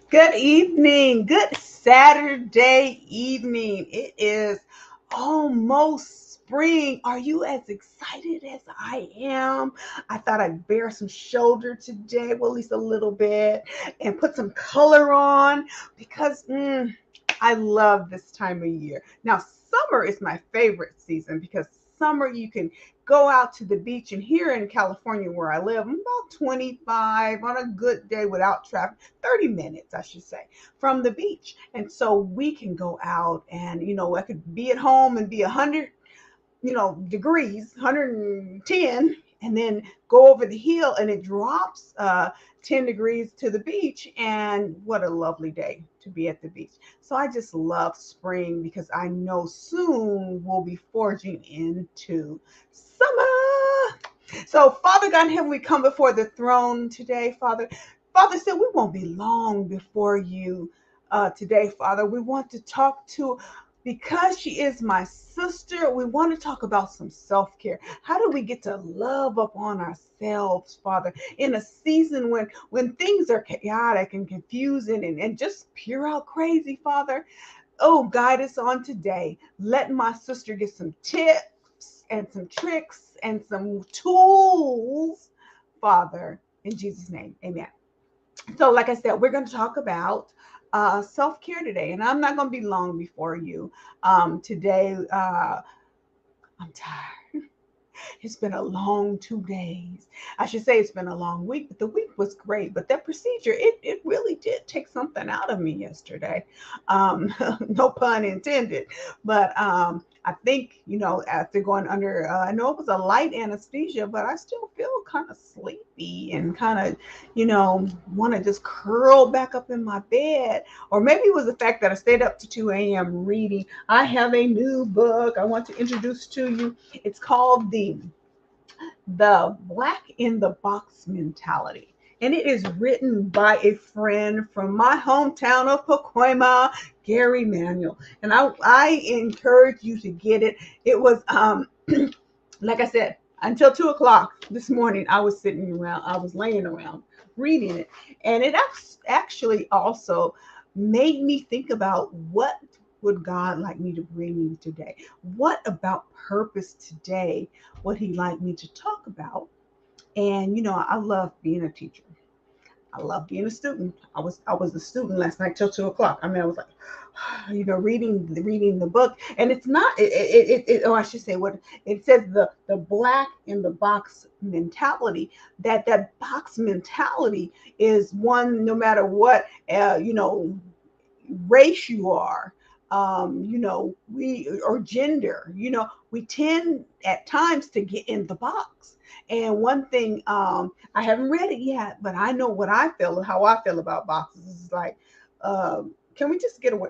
Good evening. Good Saturday evening. It is almost spring. Are you as excited as I am? I thought I'd bear some shoulder today, well, at least a little bit, and put some color on because I love this time of year. Now, summer is my favorite season because summer you can go out to the beach, and here in California where I live, I'm about 25 on a good day without traffic, 30 minutes I should say, from the beach. And so we can go out, and I could be at home and be 100 degrees, 110, and then go over the hill and it drops 10 degrees to the beach. And what a lovely day to be at the beach. So I just love spring because I know soon we'll be forging into summer. So, Father God in heaven, we come before the throne today, Father. Father said we won't be long before you today, Father. We want to talk to, because she is my sister, we want to talk about some self-care. How do we get to love upon ourselves, Father, in a season when things are chaotic and confusing and just pure out crazy, Father? Oh, guide us on today. Let my sister get some tips and some tricks and some tools, Father, in Jesus' name. Amen. So, like I said, we're going to talk about self-care today, and I'm not going to be long before you. Today, I'm tired. It's been a long 2 days. I should say it's been a long week, but the week was great. But that procedure, it really did take something out of me yesterday. No pun intended. But I think, after going under, I know it was a light anesthesia, but I still feel kind of sleepy and kind of, want to just curl back up in my bed. Or maybe it was the fact that I stayed up to 2 a.m. reading. I have a new book I want to introduce to you. It's called The Black in the Box Mentality. And it is written by a friend from my hometown of Pacoima, Gary Manuel. And I encourage you to get it. It was, like I said, until 2 o'clock this morning, I was sitting around, I was laying around reading it. And it actually also made me think about what would God like me to bring you today? What about purpose today would He like me to talk about? And I love being a teacher. I love being a student. I was a student last night till 2 o'clock. I mean, I was like, reading the book, and it's not. Oh, I should say what it says: the black in the box mentality. That box mentality is one. No matter what, race you are, we or gender, we tend at times to get in the box. And one thing, I haven't read it yet, but I know what I feel, how I feel about boxes. Is like, can we just get away?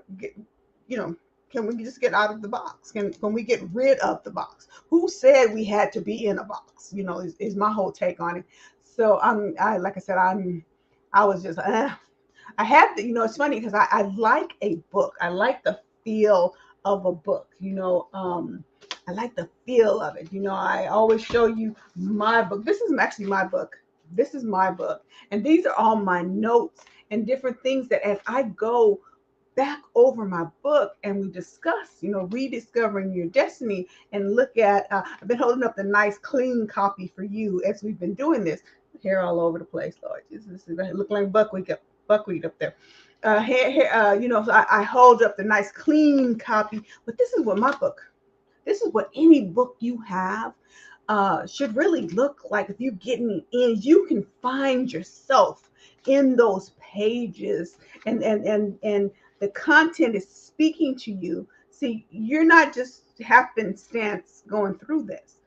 You know, can we just get out of the box? Can we get rid of the box? Who said we had to be in a box? Is my whole take on it. So like I said, I was just. I have to, it's funny because I like a book. I like the feel of a book, I like the feel of it. I always show you my book. This is actually my book. This is my book. And these are all my notes and different things that as I go back over my book and we discuss, rediscovering your destiny and look at, I've been holding up the nice clean copy for you as we've been doing this. Hair all over the place, Lord. This is looking like buckwheat up there. So I hold up the nice clean copy, but this is what my book, this is what any book you have should really look like. If you're getting in, you can find yourself in those pages, and the content is speaking to you. See, you're not just happenstance going through this.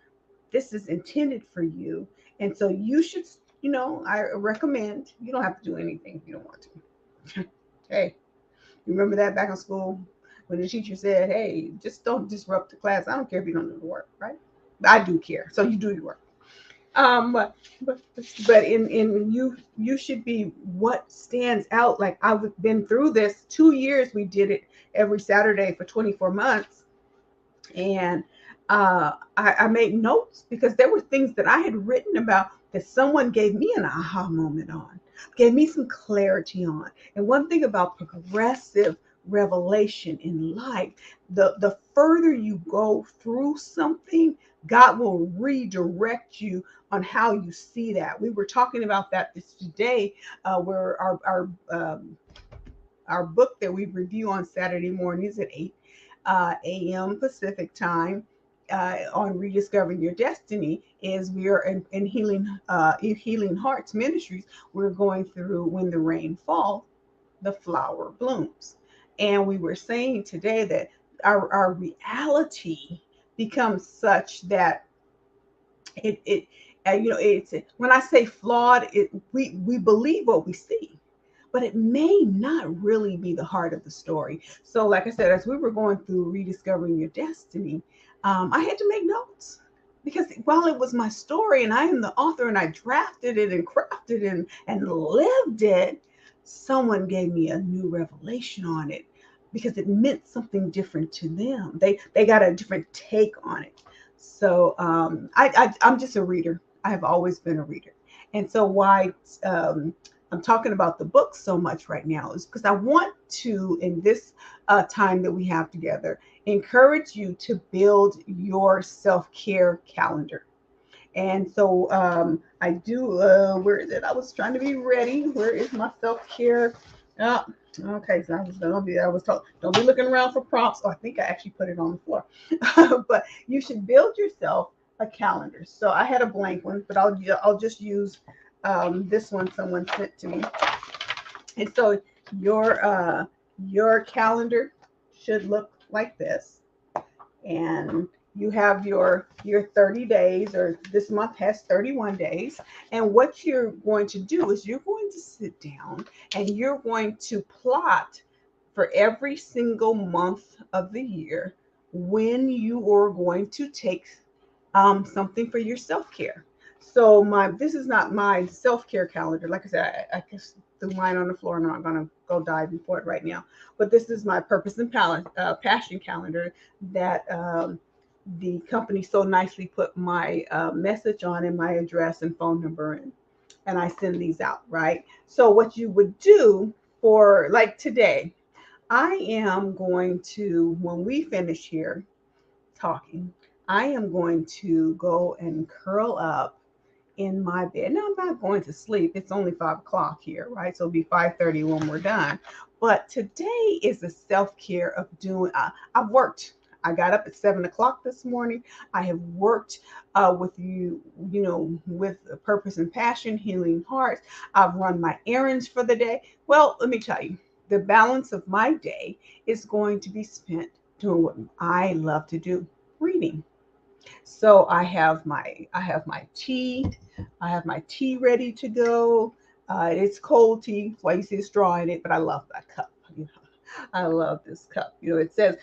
This is intended for you, and so you should. I recommend, you don't have to do anything if you don't want to. Hey, you remember that back in school when the teacher said, hey, just don't disrupt the class. I don't care if you don't do the work, right? I do care. So you do your work. But in you should be what stands out. Like, I've been through this 2 years. We did it every Saturday for 24 months. And I made notes because there were things that I had written about that someone gave me an aha moment on. gave me some clarity on. And one thing about progressive revelation in life, the further you go through something, God will redirect you on how you see that. We were talking about that this today, where our book that we review on Saturday mornings at 8 a.m. Pacific time, on Rediscovering Your Destiny, is we are in Healing Hearts Ministries. We're going through When the Rain Falls, the Flower Blooms. And we were saying today that our reality becomes such that it it's, when I say flawed, we believe what we see, but it may not really be the heart of the story. So, like I said, as we were going through Rediscovering Your Destiny, I had to make notes, because while it was my story and I am the author and I drafted it and crafted it and lived it, someone gave me a new revelation on it, because it meant something different to them. They got a different take on it. So I'm just a reader. I have always been a reader. And so why I'm talking about the book so much right now is because I want to, in this time that we have together, encourage you to build your self-care calendar. And so I do, where is it? I was trying to be ready. Where is my self-care? Oh, okay, so I was told, don't be looking around for prompts. Oh, I think I actually put it on the floor. But you should build yourself a calendar. So I had a blank one, but I'll just use this one someone sent to me. And so your calendar should look like this, and you have your 30 days, or this month has 31 days. And what you're going to do is you're going to sit down and you're going to plot for every single month of the year when you are going to take something for your self-care. So this is not my self-care calendar. Like I said, I just threw mine on the floor. I'm not going to go dive for it right now. But this is my purpose and passion calendar that the company so nicely put my message on, and my address and phone number in. And I send these out, right? So what you would do for, like today, I am going to, when we finish here talking, I am going to go and curl up in my bed. Now, I'm not going to sleep. It's only 5 o'clock here, right? So it'll be 5:30 when we're done. But today is a self-care of doing, I've worked. I got up at 7 o'clock this morning. I have worked with with purpose and passion, healing hearts. I've run my errands for the day. Well, let me tell you, the balance of my day is going to be spent doing what I love to do, reading. So I have my tea. I have my tea ready to go. It's cold tea, that's why you see a straw in it, but I love that cup. I love this cup. It says,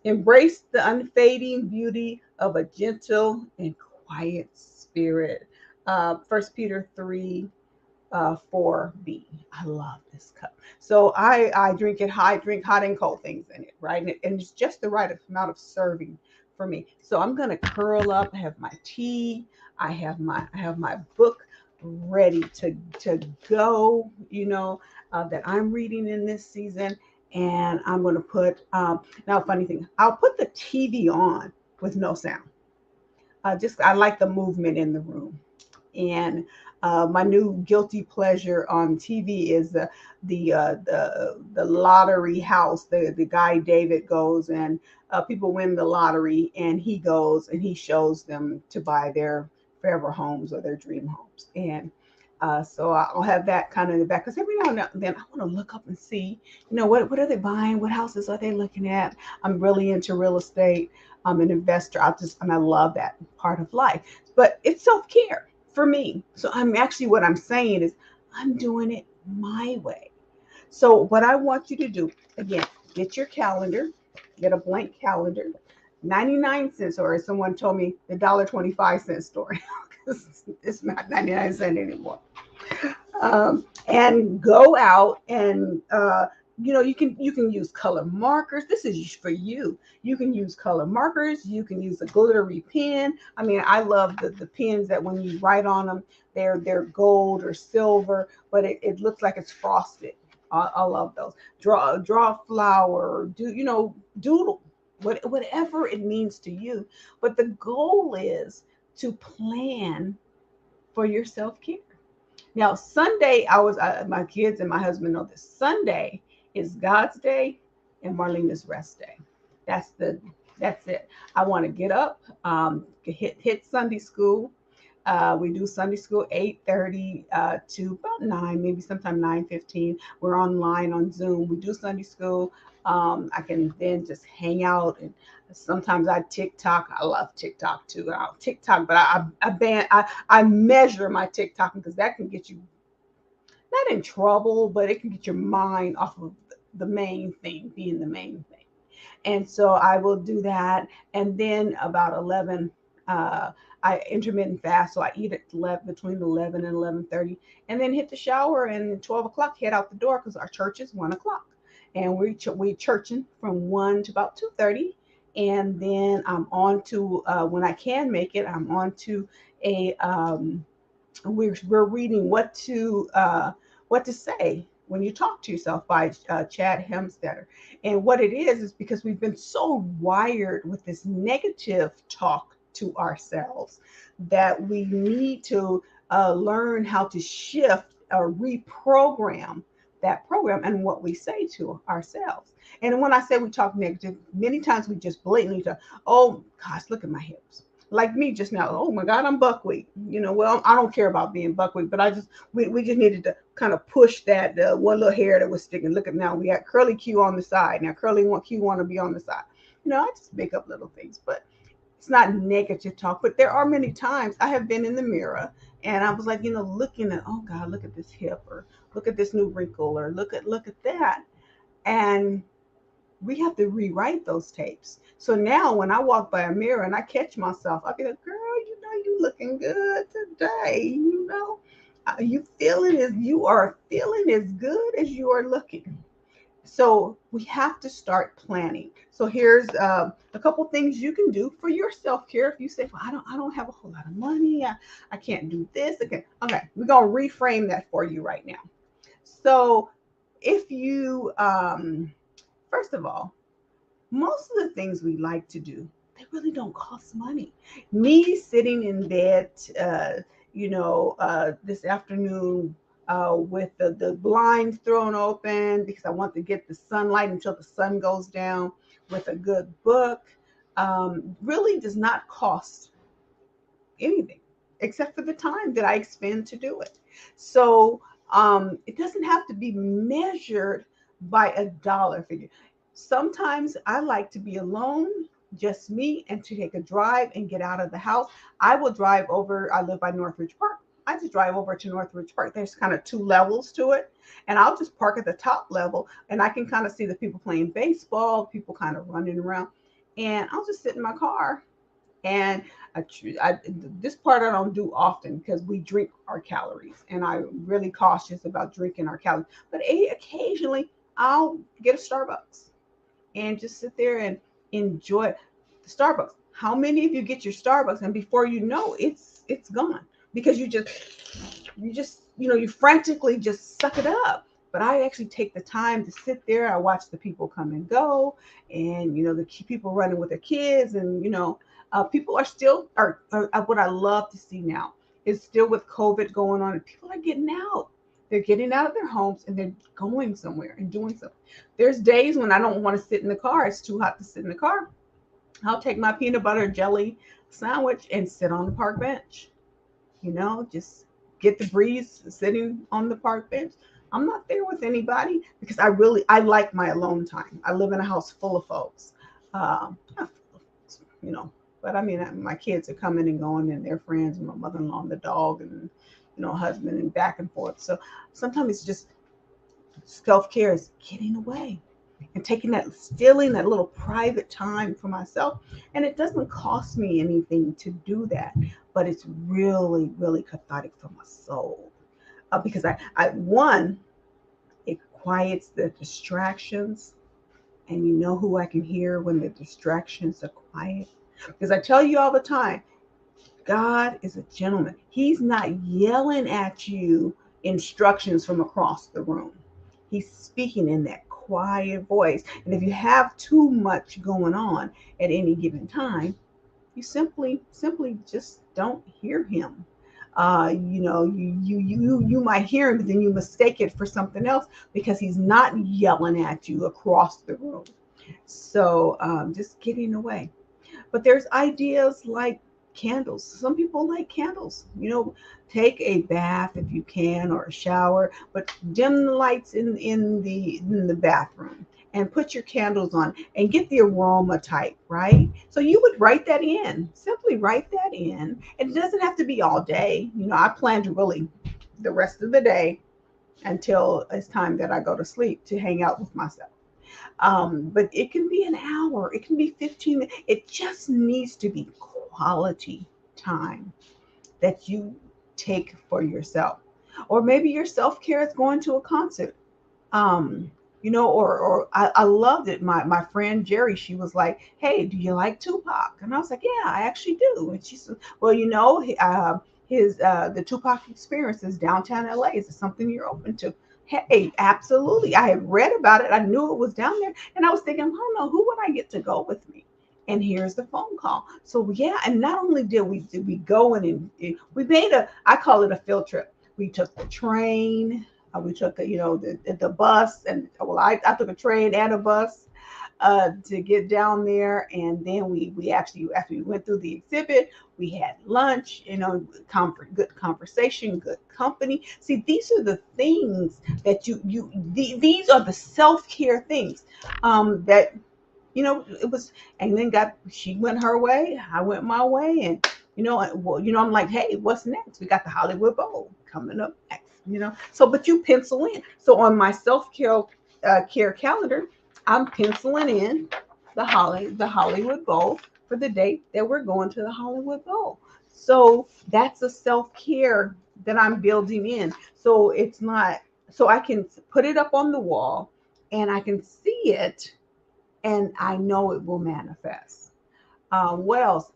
embrace the unfading beauty of a gentle and quiet spirit. 1 Peter 3, 4b. I love this cup. So I drink it hot, drink hot and cold things in it, right? And it's just the right amount of serving for me. So I'm gonna curl up. I have my tea. I have my book ready to go. That I'm reading in this season, and I'm gonna put. Now, funny thing, I'll put the TV on with no sound. I like the movement in the room. And my new guilty pleasure on TV is the lottery house. The guy David goes, and people win the lottery, and he goes and he shows them to buy their forever homes or their dream homes. And so I'll have that kind of in the back, because every now and then I want to look up and see, what are they buying? What houses are they looking at? I'm really into real estate. I'm an investor. I love that part of life. But it's self-care for me. So what I'm saying is I'm doing it my way. So what I want you to do, again, get your calendar, get a blank calendar, 99 cents, or as someone told me, the $1.25 story. It's not 99 cents anymore. And go out and You can use color markers. This is for you. You can use color markers. You can use a glittery pen. I mean, I love the pens that when you write on them, they're gold or silver, but it looks like it's frosted. I love those. Draw a flower. Doodle. Whatever it means to you. But the goal is to plan for your self care. Now, Sunday, my kids and my husband know this. Sunday is God's day and Marlena's rest day. That's the that's it. I want to get up, hit Sunday school. We do Sunday school 8:30 to about 9, maybe sometime 9:15. We're online on Zoom. We do Sunday school. I can then just hang out, and sometimes I TikTok. I love TikTok too. TikTok, but I measure my TikTok because that can get you not in trouble, but it can get your mind off of the main thing, being the main thing. And so I will do that. And then about 11, I intermittent fast. So I eat at 11, between 11 and 11:30, and then hit the shower and 12 o'clock, head out the door because our church is 1 o'clock. And we churching from 1 to about 2:30. And then I'm on to, when I can make it, I'm on to we're reading what to say when you talk to yourself by Chad Hemstetter. And what it is because we've been so wired with this negative talk to ourselves that we need to learn how to shift or reprogram that program and what we say to ourselves. And when I say we talk negative, many times we just blatantly talk, oh gosh, look at my hips. Like me just now, oh my God, I'm buckwheat. Well, I don't care about being buckwheat, but we just needed to kind of push that one little hair that was sticking. Look at now, we got curly Q on the side. Now curly Q want to be on the side. I just make up little things, but it's not negative talk. But there are many times I have been in the mirror and I was like, looking at, oh God, look at this hip, or look at this new wrinkle, or look at that. And we have to rewrite those tapes. So now when I walk by a mirror and I catch myself, I'll be like, girl, you looking good today. You are feeling as good as you are looking. So we have to start planning. So here's a couple things you can do for your self-care. If you say, well, I don't have a whole lot of money. I can't do this. Okay, we're going to reframe that for you right now. So if you, first of all, most of the things we like to do, they really don't cost money. Me sitting in bed, this afternoon with the blinds thrown open because I want to get the sunlight until the sun goes down with a good book, really does not cost anything except for the time that I expend to do it. So it doesn't have to be measured by a dollar figure. Sometimes I like to be alone, just me, and to take a drive and get out of the house. I will drive over, I live by Northridge Park. I just drive over to Northridge Park. There's kind of two levels to it. And I'll just park at the top level and I can kind of see the people playing baseball, people kind of running around. And I'll just sit in my car. And this part I don't do often because we drink our calories, and I'm really cautious about drinking our calories. But occasionally I'll get a Starbucks and just sit there and enjoy the Starbucks. How many of you get your Starbucks and before you know it's gone because you frantically just suck it up? But I actually take the time to sit there. I watch the people come and go, and the people running with their kids, and people are still what I love to see now is still with COVID going on, and people are getting out. They're getting out of their homes and they're going somewhere and doing something. There's days when I don't want to sit in the car. It's too hot to sit in the car. I'll take my peanut butter jelly sandwich and sit on the park bench. Just get the breeze sitting on the park bench. I'm not there with anybody because I like my alone time. I live in a house full of folks. Not full of folks, but I mean, my kids are coming and going and they're friends, and my mother-in-law and the dog and, husband, and back and forth. So sometimes it's just self-care is getting away and stealing that little private time for myself. And it doesn't cost me anything to do that, but it's really, really cathartic for my soul. Because one, it quiets the distractions. And you know who I can hear when the distractions are quiet? Because I tell you all the time, God is a gentleman. He's not yelling at you instructions from across the room. He's speaking in that quiet voice. And if you have too much going on at any given time, you simply just don't hear him. You might hear him, but then you mistake it for something else because he's not yelling at you across the room. So just getting away. But there's ideas like candles. Some people like candles. Take a bath if you can or a shower, but dim the lights in the bathroom and put your candles on and get the aroma type, right? So you would write that in. Simply write that in. It doesn't have to be all day. I plan to really the rest of the day until it's time that I go to sleep to hang out with myself. But it can be an hour, it can be 15 minutes. It just needs to be quality time that you take for yourself. Or maybe your self care is going to a concert. Or I loved it. My friend Jerry, she was like, "Hey, do you like Tupac?" And I was like, "Yeah, I actually do." And she said, "Well, his the Tupac experience is downtown LA. Is it something you're open to?" Hey, absolutely. I had read about it. I knew it was down there, and I was thinking, I don't know, who would I get to go with me? And here's the phone call. So yeah, and not only did we go in and we made I call it a field trip. We took the train, we took the bus, and well, I took a train and a bus to get down there, and then we actually, after we went through the exhibit, we had lunch. Good conversation, good company. See, these are the things that these are the self-care things that it was. And then she went her way, I went my way, and I'm like, hey, what's next? We got the Hollywood Bowl coming up next. So but you pencil in. So on my self-care care calendar, I'm penciling in the Hollywood Bowl for the date that we're going to the Hollywood Bowl. So that's a self-care that I'm building in. So it's not, so I can put it up on the wall and I can see it, and I know it will manifest. What else?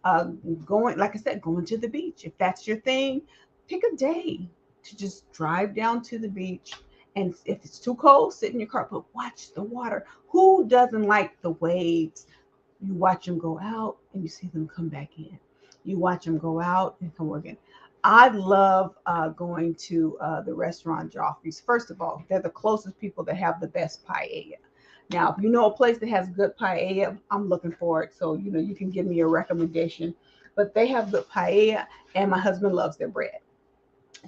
Going, like I said, going to the beach. If that's your thing, pick a day to just drive down to the beach. And if it's too cold, sit in your car, but watch the water. Who doesn't like the waves? You watch them go out and you see them come back in. You watch them go out and come again. I love going to the restaurant Joffrey's. First of all, they're the closest people that have the best paella. Now, if you know a place that has good paella, I'm looking for it. So, you can give me a recommendation. But they have good paella, and my husband loves their bread.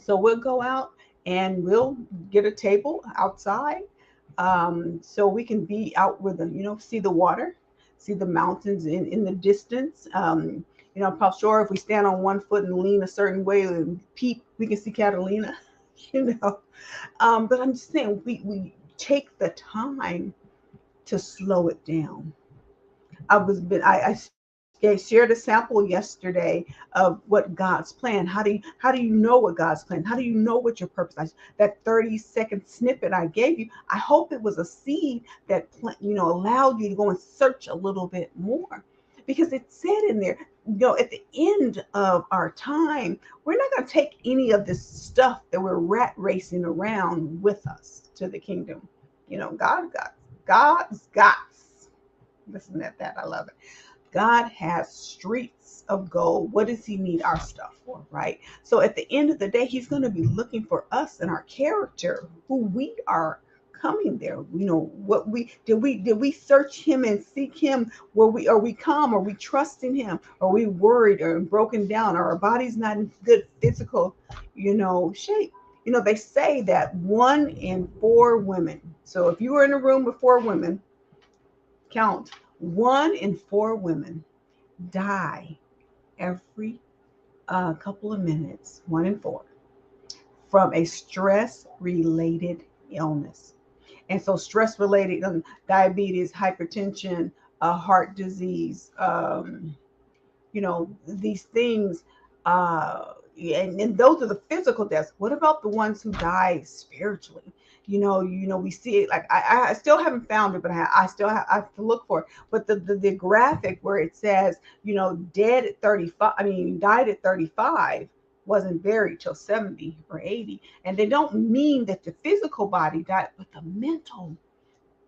So we'll go out and we'll get a table outside, so we can be out with them, see the water, see the mountains in the distance. I'm probably sure if we stand on one foot and lean a certain way and peep, we can see Catalina, you know. But I'm just saying, we take the time to slow it down. I shared a sample yesterday of what God's plan. How do you know what God's plan? How do you know what your purpose is? That 30-second snippet I gave you, I hope it was a seed that allowed you to go and search a little bit more, because it said in there, at the end of our time, we're not going to take any of this stuff that we're rat racing around with us to the kingdom. God's got. Listen at that. I love it. God has streets of gold. What does he need our stuff for, right? So at the end of the day, he's going to be looking for us and our character, who we are coming there. What we search him and seek him? Are we calm? Are we trusting him? Are we worried or broken down? Are our bodies not in good physical, shape? They say that 1 in 4 women. So if you were in a room with 4 women, count, 1 in 4 women die every couple of minutes, 1 in 4, from a stress related illness. And so, stress related diabetes, hypertension, heart disease, these things, and those are the physical deaths. What about the ones who die spiritually? We see it. Like I still haven't found it, but I have to look for it. But the graphic where it says, dead at 35, I mean, died at 35, wasn't buried till 70 or 80. And they don't mean that the physical body died, but the mental,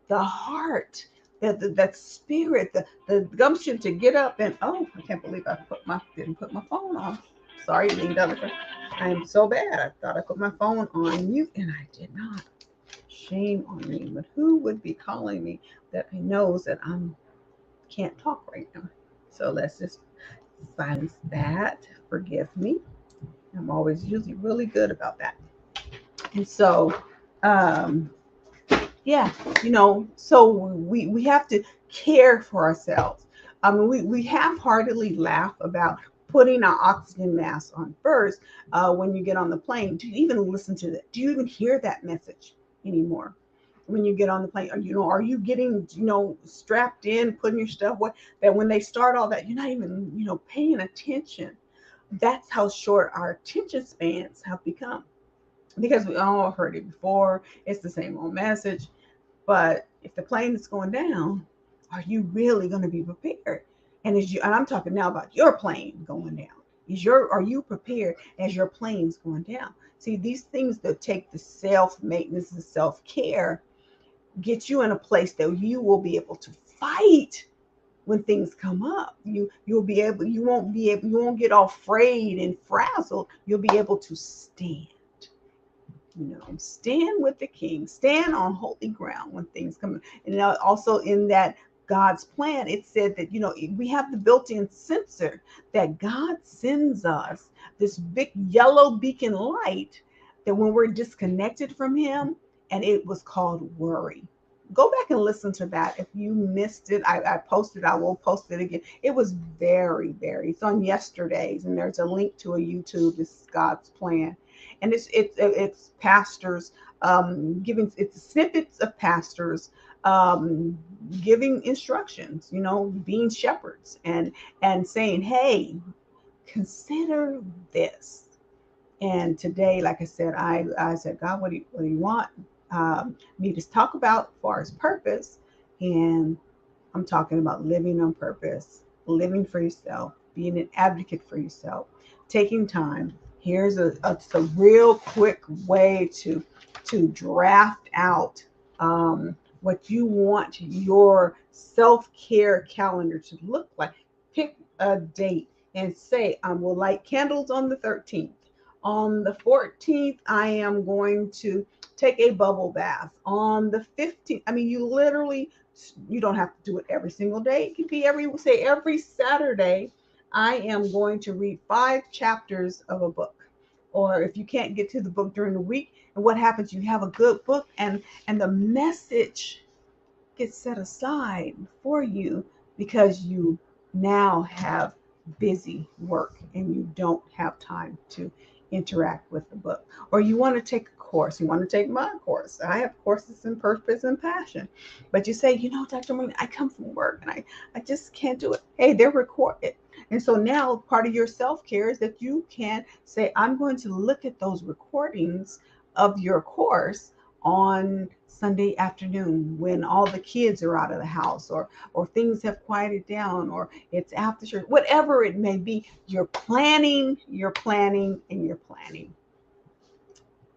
the heart, that spirit, the gumption to get up and, oh, I can't believe I didn't put my phone on. Sorry, leaned over. I am so bad. I thought I put my phone on mute and I did not. Shame on me. But who would be calling me that knows that I can't talk right now? So let's just silence that. Forgive me. I'm always usually really good about that. And so, um, yeah, so we have to care for ourselves. I mean, we half-heartedly laugh about putting our oxygen mask on first when you get on the plane. Do you even listen to that? Do you even hear that message anymore? When you get on the plane, are you getting, strapped in, putting your stuff away? That when they start all that, you're not even, paying attention. That's how short our attention spans have become, because we all heard it before. It's the same old message. But if the plane is going down, are you really going to be prepared? And I'm talking now about your plane going down. Are you prepared as your plane's going down? See, these things that take the self-maintenance and self-care get you in a place that you will be able to fight when things come up. You won't get all frayed and frazzled. You'll be able to stand. Stand with the king, stand on holy ground when things come. And also in that God's plan, it said that, we have the built-in sensor that God sends us, this big yellow beacon light, that when we're disconnected from him, and it was called worry. Go back and listen to that. If you missed it, I will post it again. It was very, very, it's on yesterday's, and there's a link to a YouTube. This is God's plan. And it's pastors giving, it's snippets of pastors giving instructions, being shepherds and saying, hey, consider this. And today, like I said, I said, God, what do you want me to talk about as far as purpose? And I'm talking about living on purpose, living for yourself, being an advocate for yourself, taking time. Here's a real quick way to draft out what you want your self-care calendar to look like. Pick a date and say, I will light candles on the 13th. On the 14th, I am going to take a bubble bath. On the 15th, I mean, you don't have to do it every single day. It could be every Saturday, I am going to read 5 chapters of a book. Or if you can't get to the book during the week, and what happens, you have a good book, and the message gets set aside for you because you now have busy work and you don't have time to interact with the book. Or you want to take a course. You want to take my course. I have courses in purpose and passion. But you say, Dr. Marlena, I come from work and I just can't do it. Hey, they're recorded. And so now part of your self-care is that you can say, I'm going to look at those recordings of your course on Sunday afternoon when all the kids are out of the house, or things have quieted down, or it's after church, whatever it may be. You're planning, and you're planning.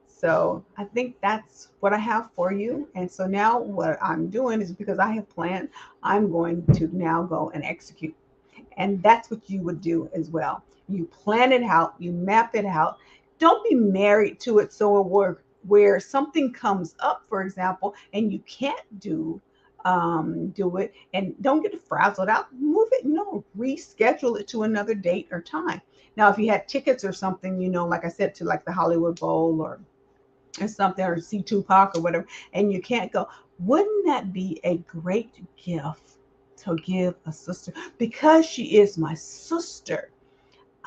So I think that's what I have for you. And so now what I'm doing is, because I have planned, I'm going to now go and execute. And that's what you would do as well. You plan it out, you map it out. Don't be married to it so where something comes up, for example, and you can't do it, and don't get frazzled out. Move it, reschedule it to another date or time. Now, if you had tickets or something, like I said, to like the Hollywood Bowl or something, or see Tupac or whatever, and you can't go, wouldn't that be a great gift to give a sister? Because she is my sister,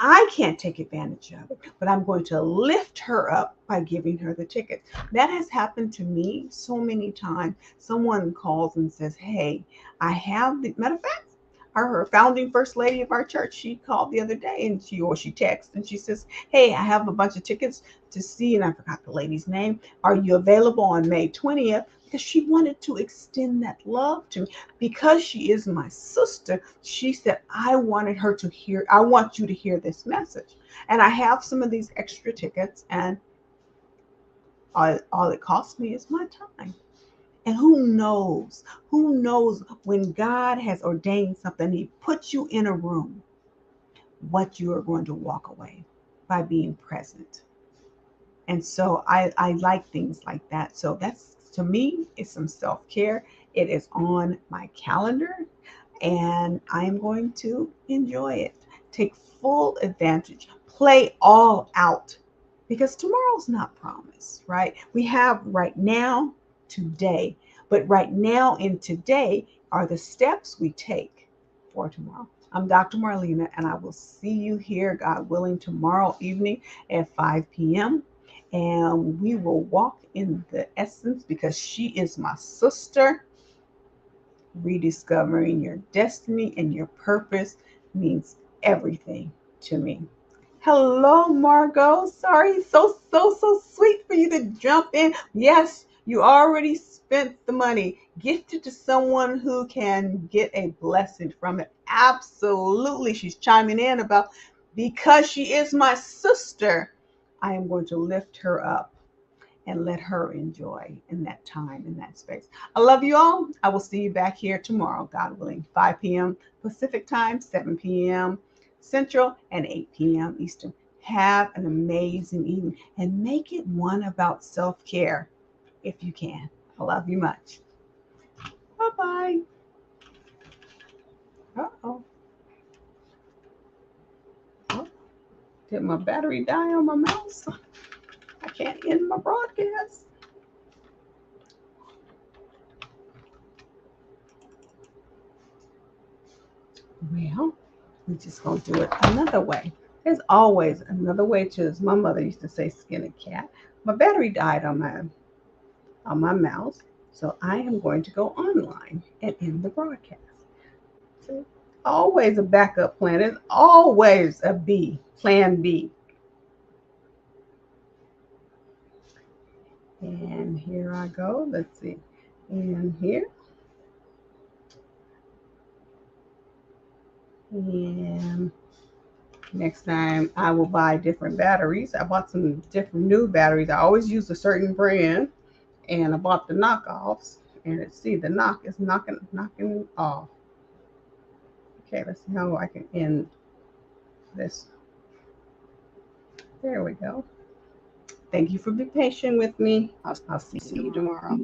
I can't take advantage of it, but I'm going to lift her up by giving her the ticket. That has happened to me so many times. Someone calls and says, hey, I have the matter of fact, Our founding first lady of our church, she called the other day and she texted and she says, "Hey, I have a bunch of tickets to see," and I forgot the lady's name. "Are you available on May 20th?" Because she wanted to extend that love to me. Because she is my sister, she said, I want you to hear this message. And I have some of these extra tickets, and all it costs me is my time. And who knows when God has ordained something, He puts you in a room, what you are going to walk away by being present. And so I like things like that. So that's, to me, it's some self care. It is on my calendar, and I am going to enjoy it. Take full advantage, play all out, because tomorrow's not promised, right? We have right now, today, but right now and today are the steps we take for tomorrow. I'm Dr. Marlena, and I will see you here, God willing, tomorrow evening at 5 p.m. And we will walk in the essence, because she is my sister. Rediscovering your destiny and your purpose means everything to me. Hello, Margot. Sorry, so sweet for you to jump in. Yes, you already spent the money. Gift it to someone who can get a blessing from it. Absolutely. She's chiming in about, because she is my sister, I am going to lift her up and let her enjoy in that time, in that space. I love you all. I will see you back here tomorrow, God willing, 5 p.m. Pacific time, 7 p.m. Central, and 8 p.m. Eastern. Have an amazing evening and make it one about self care if you can. I love you much. Bye bye. Uh-oh. Oh, did my battery die on my mouse? I can't end my broadcast. Well, we're just gonna do it another way. There's always another way to, as my mother used to say, skin a cat. My battery died on my mouse, so I am going to go online and end the broadcast. So always a backup plan. There's always a B, plan B. And here I go. Let's see. And here. And next time I will buy different batteries. I bought some different new batteries. I always use a certain brand, and I bought the knockoffs. And let's see, the knock is knocking off. Okay, let's see how I can end this. There we go. Thank you for being patient with me. I'll see you tomorrow.